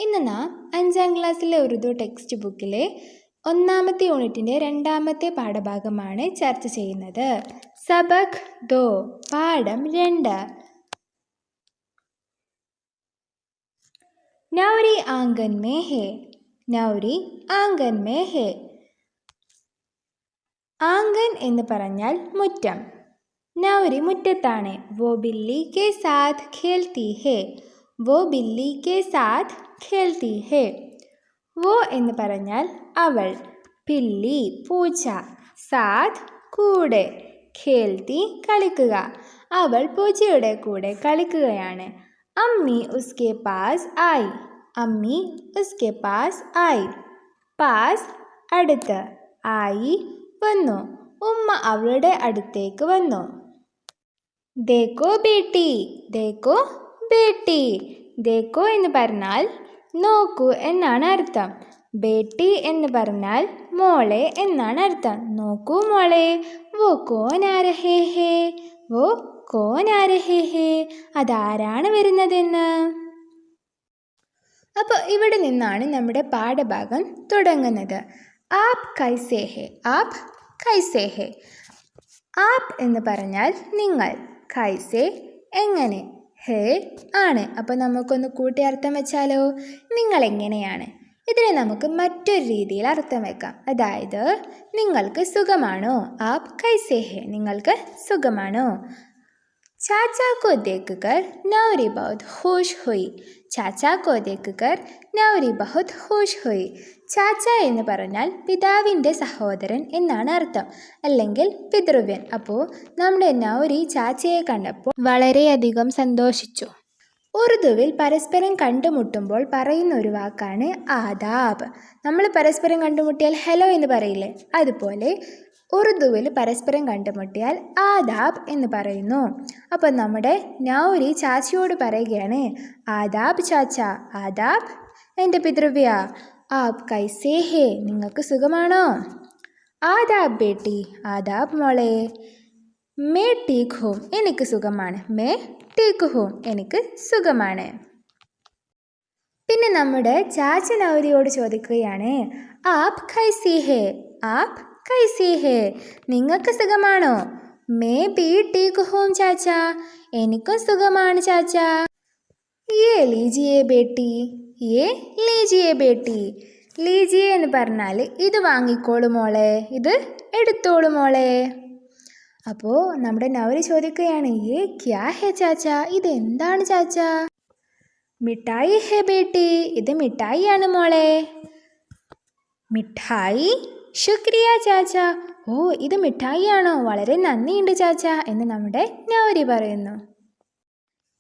ഇന്ന് നാം 5ാം ക്ലാസ്സിലെ ഉറുദു ടെക്സ്റ്റ് ബുക്കിലെ 1ാമത്തെ യൂണിറ്റിൻ്റെ 2ാമത്തെ പാഠഭാഗമാണ് ചർച്ച ചെയ്യുന്നത്. സബക് 2 പാഠം 2. നൗരി ആംഗൻ മേ ഹേ. നൗരി ആംഗൻ മേ ഹേ. ആംഗൻ എന്ന് പറഞ്ഞാൽ മുറ്റം. നൗരി മുറ്റത്താണ്. വോ ബില്ലി കെ സാത്ത് ഖേൽത്തി ഹേ. വോ ബില്ലി കെ സാത്ത് ഖേൽത്തി ഹേ. വോ എന്ന് പറഞ്ഞാൽ അവൾ, ബില്ലി പൂച്ച, സാത്ത് കൂടെ, ഖേൽത്തി കളിക്കുക, അവൾ പൂച്ചയുടെ കൂടെ കളിക്കുകയാണ്. അമ്മി ഉസ്കെ പാസ് ആയി. അമ്മി ഉസ്കെ പാസ് ആയി. പാസ് അടുത്ത്, ആയി വന്നു, ഉമ്മ അവളുടെ അടുത്തേക്ക് വന്നു. ദേക്കോ ബേട്ടി. ദേക്കോ ബേട്ടി. ദേക്കോ എന്ന് പറഞ്ഞാൽ നോക്കൂ എന്നാണ് അർത്ഥം. ബേട്ടി എന്ന് പറഞ്ഞാൽ മോളെ എന്നാണ് അർത്ഥം. നോക്കൂ മോളെ. വോ കോൻ ആ രഹേ ഹേ. വോ കോൻ ആ രഹേ ഹേ. അതാരാണ് വരുന്നതെന്ന്. അപ്പോൾ ഇവിടെ നിന്നാണ് നമ്മുടെ പാഠഭാഗം തുടങ്ങുന്നത്. ആപ് കൈസേ ഹേ. ആപ് കൈസേ ഹേ. ആപ് എന്ന് പറഞ്ഞാൽ നിങ്ങൾ, കൈസേ എങ്ങനെ, ഹേ ആണ്. അപ്പോൾ നമുക്കൊന്ന് കൂട്ടി അർത്ഥം വെച്ചാലോ. നിങ്ങൾ എങ്ങനെയാണ്. ഇതിനെ നമുക്ക് മറ്റൊരു രീതിയിൽ അർത്ഥം വെക്കാം. അതായത് നിങ്ങൾക്ക് സുഖമാണോ. ആപ് കൈസേ ഹേ. നിങ്ങൾക്ക് സുഖമാണോ. चाचा को देखकर नौरी बहुत खुश हुई. चाचा को देखकर नौरी बहुत खुश हुई. ചാച്ച എന്ന് പറഞ്ഞാൽ പിതാവിൻ്റെ സഹോദരൻ എന്നാണ് അർത്ഥം, അല്ലെങ്കിൽ പിതൃവ്യൻ. അപ്പോൾ നമ്മുടെ നൗരി ചാച്ചയെ കണ്ടപ്പോൾ വളരെയധികം സന്തോഷിച്ചു. ഉറുദുവിൽ പരസ്പരം കണ്ടുമുട്ടുമ്പോൾ പറയുന്ന ഒരു വാക്കാണ് ആദാബ്. നമ്മൾ പരസ്പരം കണ്ടുമുട്ടിയാൽ ഹലോ എന്ന് പറയില്ലേ, അതുപോലെ ഉറുദുവിൽ പരസ്പരം കണ്ടുമുട്ടിയാൽ ആദാബ് എന്ന് പറയുന്നു. അപ്പം നമ്മുടെ നൗരി ചാച്ചയോട് പറയുകയാണ്, ആദാബ് ചാച്ച. ആദാബ് എൻ്റെ പിതൃവ്യ. ആപ് കൈസേ ഹേ. നിങ്ങൾക്ക് സുഖമാണോ. ആദാബ് ബേട്ടി. ആദാബ് മോളെ. മേ ടീക്ക് ഹൂം. എനിക്ക് സുഖമാണ്. മേ ടീക്ക് ഹൂം. എനിക്ക് സുഖമാണ്. പിന്നെ നമ്മുടെ ചാച്ച നൗരിയോട് ചോദിക്കുകയാണ്, ആപ് കൈസി ഹേ. ആപ് കൈസി ഹേ. നിങ്ങൾക്ക് സുഖമാണോ. മേ ബി ടീക്ക് ഹൂം ചാച്ച. എനിക്കും സുഖമാണ് ചാച്ച. യേ ലീജിയേ ബേട്ടി. യേ ലീജിയേ ബേട്ടി. ലീജിയേ എന്ന് പറഞ്ഞാൽ ഇത് വാങ്ങിക്കോളൂ മോളെ, ഇത് എടുത്തോളൂ മോളെ. അപ്പോൾ നമ്മുടെ നൗരി ചോദിക്കുകയാണ്, യേ ക്യാ ഹേ ചാച്ച. ഇത് എന്താണ് ചാച്ച. മിഠായി ഹേ ബേട്ടി. ഇത് മിഠായി ആണ് മോളെ. മിഠായി. ശുക്രിയ ചാച്ച. ഓ ഇത് മിഠായി ആണോ. വളരെ നന്ദിയുണ്ട് ചാച്ച എന്ന് നമ്മുടെ നൗരി പറയുന്നു.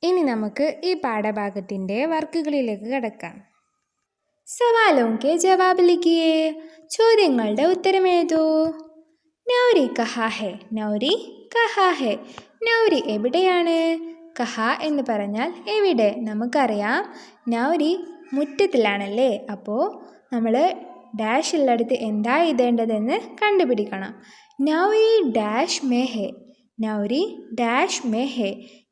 ഇനി നമുക്ക് ഈ പാഠഭാഗത്തിൻ്റെ വർക്കുകളിലേക്ക് കടക്കാം. സവാലോം കെ ജവാബ് ലിഖിയേ. ചോദ്യങ്ങളുടെ ഉത്തരം എഴുതൂ. നൗരി കഹാ ഹേ. നൗരി കഹാ ഹേ. നൗരി എവിടെയാണ്. കഹ എന്ന് പറഞ്ഞാൽ എവിടെ. നമുക്കറിയാം നൗരി മുറ്റത്തിലാണല്ലേ. അപ്പോൾ നമ്മൾ ഡാഷ് ഉള്ളിടത്ത് എന്താ എഴുതേണ്ടതെന്ന് കണ്ടുപിടിക്കണം. നൗരി ഡാഷ് മേ ഹേ. നൗരി ഡാഷ് മേ ഹേ.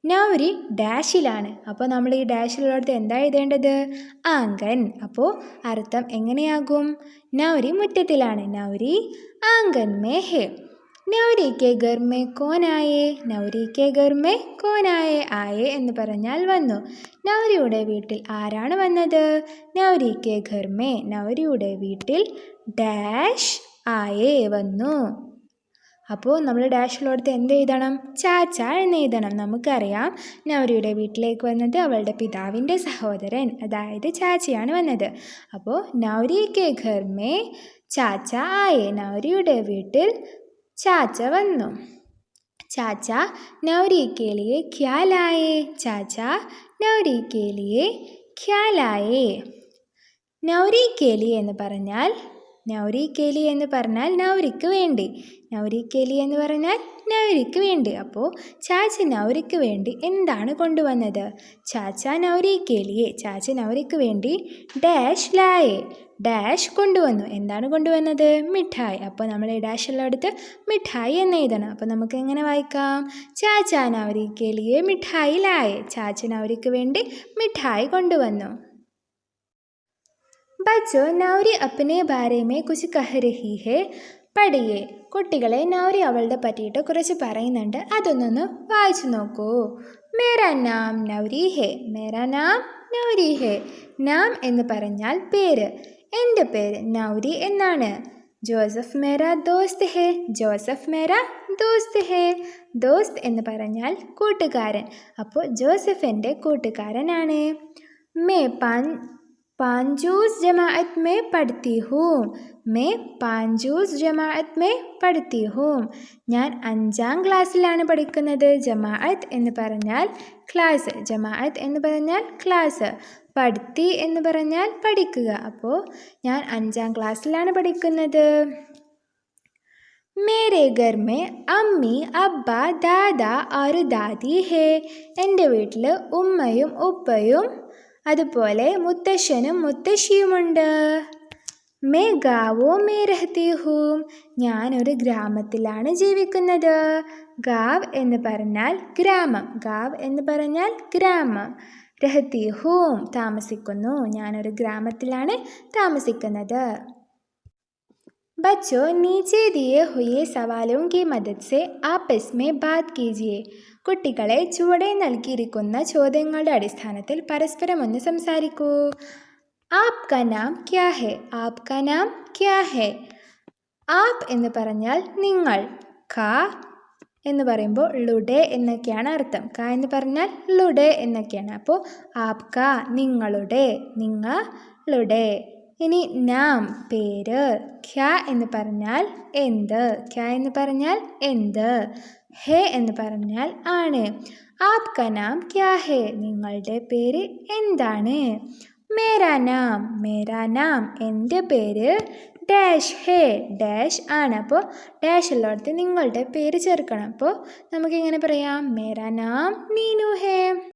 നൗരി ഡാഷിലാണ്. അപ്പോൾ നമ്മൾ ഈ ഡാഷിലുള്ളിടത്ത് എന്താ എഴുതേണ്ടത്. ആംഗൻ. അപ്പോൾ അർത്ഥം എങ്ങനെയാകും. നൗരി മുറ്റത്തിലാണ്. നൗരി ആംഗൻ മേ ഹേ. നൗരി കെ ഘർ മേ കോൻ ആയേ. നൗരി കെ ഘർ മേ കോൻ ആയേ. ആയേ എന്ന് പറഞ്ഞാൽ വന്നു. നൗരിയുടെ വീട്ടിൽ ആരാണ് വന്നത്. നൗരി കെ ഘർ മേ. നൗരിയുടെ വീട്ടിൽ ഡാഷ് ആയേ വന്നു. അപ്പോൾ നമ്മൾ ഡാഷിലോടത്ത് എന്ത് എഴുതണം. ചാച്ച എന്ന് എഴുതണം. നമുക്കറിയാം നൗരിയുടെ വീട്ടിലേക്ക് വന്നത് അവളുടെ പിതാവിൻ്റെ സഹോദരൻ, അതായത് ചാച്ചയാണ് വന്നത്. അപ്പോൾ നൗരി കെ ഘർ മേ ചാച്ച ആയേ. നൗരിയുടെ വീട്ടിൽ ചാച്ച വന്നു. ചാച്ച നൗരി കെ ലിയേ ക്യാ ലായേ. ചാച്ച നൗരി കെ ലിയേ ക്യാ ലായേ. നൗരി കെ ലിയേ എന്ന് പറഞ്ഞാൽ, നൗരി കെ ലിയേ എന്ന് പറഞ്ഞാൽ നൗരിക്ക് വേണ്ടി. നൗരി കെ ലിയേ എന്ന് പറഞ്ഞാൽ നൗരിക്ക് വേണ്ടി. അപ്പോൾ ചാച്ച നൗരിക്ക് വേണ്ടി എന്താണ് കൊണ്ടുവന്നത്. ചാച്ച നൗരി കെ ലിയേ. ചാച്ച നൗരിക്ക് വേണ്ടി ഡാഷ് ലായേ. ഡാഷ് കൊണ്ടുവന്നു. എന്താണ് കൊണ്ടുവന്നത്. മിഠായി. അപ്പോൾ നമ്മൾ ഈ ഡാഷുള്ളടുത്ത് മിഠായി എന്ന് എഴുതണം. അപ്പോൾ നമുക്ക് എങ്ങനെ വായിക്കാം. ചാച്ച നൗരി കെ ലിയേ മിഠായി ലായേ. ചാച്ച നൗരിക്ക് വേണ്ടി മിഠായി കൊണ്ടുവന്നു. ബച്ചോ നൗരി അപ്നെ ബാരെ മേ കുച്ച് കഹ് രഹി ഹെ പഠിയേ. കുട്ടികളെ നൗരി അവളുടെ പറ്റിയിട്ട് കുറച്ച് പറയുന്നുണ്ട്, അതൊന്നൊന്ന് വായിച്ചു നോക്കൂ. മേരാ നാം നൗരി ഹെ. മേരാ നാം നൗരി ഹെ. നാം എന്ന് പറഞ്ഞാൽ പേര്. എൻ്റെ പേര് നൗരി എന്നാണ്. ജോസഫ് മേരാ ദോസ്ത് ഹെ. ജോസഫ് മേരാ ദോസ്ത് ഹെ. ദോസ്ത് എന്ന് പറഞ്ഞാൽ കൂട്ടുകാരൻ. അപ്പോൾ ജോസഫ് എൻ്റെ കൂട്ടുകാരനാണ്. മേ പാഞ്ചൂസ് ജമാഅത്ത് മേ പഠിത്തി ഹൂം. മേ പാഞ്ചൂസ് ജമാഅത്ത് മേ പഠിത്തി ഹൂം. ഞാൻ 5ാം ക്ലാസ്സിലാണ് പഠിക്കുന്നത്. ജമാഅത്ത് എന്ന് പറഞ്ഞാൽ ക്ലാസ്. ജമാഅത്ത് എന്ന് പറഞ്ഞാൽ ക്ലാസ്. പഠിത്തി എന്ന് പറഞ്ഞാൽ പഠിക്കുക. അപ്പോൾ ഞാൻ 5ാം ക്ലാസ്സിലാണ് പഠിക്കുന്നത്. മേരെ ഘർ മേ അമ്മി അബ്ബ ദാദ और ദാദി ഹേ. എൻ്റെ വീട്ടിൽ ഉമ്മയും ഉപ്പയും അതുപോലെ മുത്തശ്ശനും മുത്തശ്ശിയുമുണ്ട്. May ഗാവോ may രഹത്തി ഹൂം. ഞാനൊരു ഗ്രാമത്തിലാണ് ജീവിക്കുന്നത്. ഗാവ് എന്ന് പറഞ്ഞാൽ ഗ്രാമം. ഗാവ് എന്ന് പറഞ്ഞാൽ ഗ്രാമം. രഹത്തി ഹൂം താമസിക്കുന്നു. ഞാനൊരു ഗ്രാമത്തിലാണ് താമസിക്കുന്നത്. बच्चों नीचे दिए हुए सवालों की मदद से आपस में बात कीजिए. കുട്ടികളെ ചുവടെ നൽകിയിരിക്കുന്ന ചോദ്യങ്ങളുടെ അടിസ്ഥാനത്തിൽ പരസ്പരം ഒന്ന് സംസാരിക്കൂ. ആപ്കാ നാം ക്യാ ഹെ. ആപ്കാ നാം ക്യാ ഹെ. ആപ് എന്ന് പറഞ്ഞാൽ നിങ്ങൾ. ഖാ എന്ന് പറയുമ്പോൾ ലുഡെ എന്നൊക്കെയാണ് അർത്ഥം. ക എന്ന് പറഞ്ഞാൽ ലുഡെ എന്നൊക്കെയാണ്. അപ്പോൾ ആപ്കാ നിങ്ങളുടെ, നിങ്ങളുടെ. ഇനി നാം പേര്. ഖ്യ എന്ന് പറഞ്ഞാൽ എന്ത്. ഖ്യ എന്ന് പറഞ്ഞാൽ എന്ത്. ഹേ എന്ന് പറഞ്ഞാൽ ആണ്. ആപ്കാ നാം ക്യാ ഹേ. നിങ്ങളുടെ പേര് എന്താണ്. മേരാ നാം. മേരാ നാം എൻ്റെ പേര് ഡാഷ് ഹേ. ഡാഷ് ആണ്. അപ്പോൾ ഡാഷ് ഉള്ളിടത്ത് നിങ്ങളുടെ പേര് ചേർക്കണം. അപ്പോൾ നമുക്കിങ്ങനെ പറയാം, മേരാ നാം നീനു ഹേ.